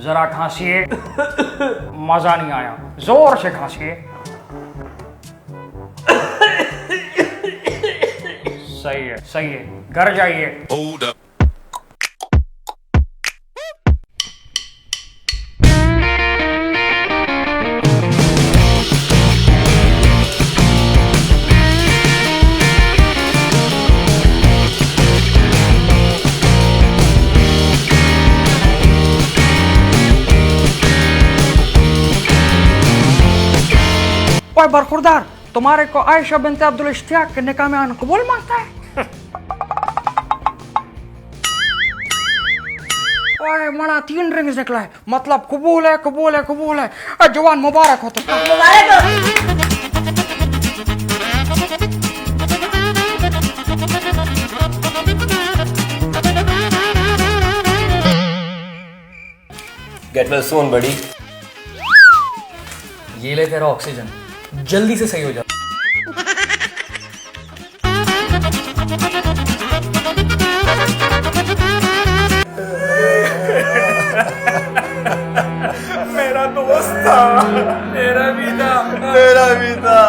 जरा खांसिए। मजा नहीं आया, जोर से खांसिए। सही है, घर जाइए। ओए बरखुरदार, तुम्हारे को आयशा बिनत अब्दुल इश्तियाक के निकाह में आना कबूल मांगता है? ओए मना 3 रिंग्स निकला है, मतलब कबूल है, कबूल है, कबूल है। जवान मुबारक हो तुम। मुबारक हो। गेट वेल सून बड़ी। ये ले तेरा ऑक्सीजन, जल्दी से सही हो जा। मेरा दोस्त था, मेरा भी था।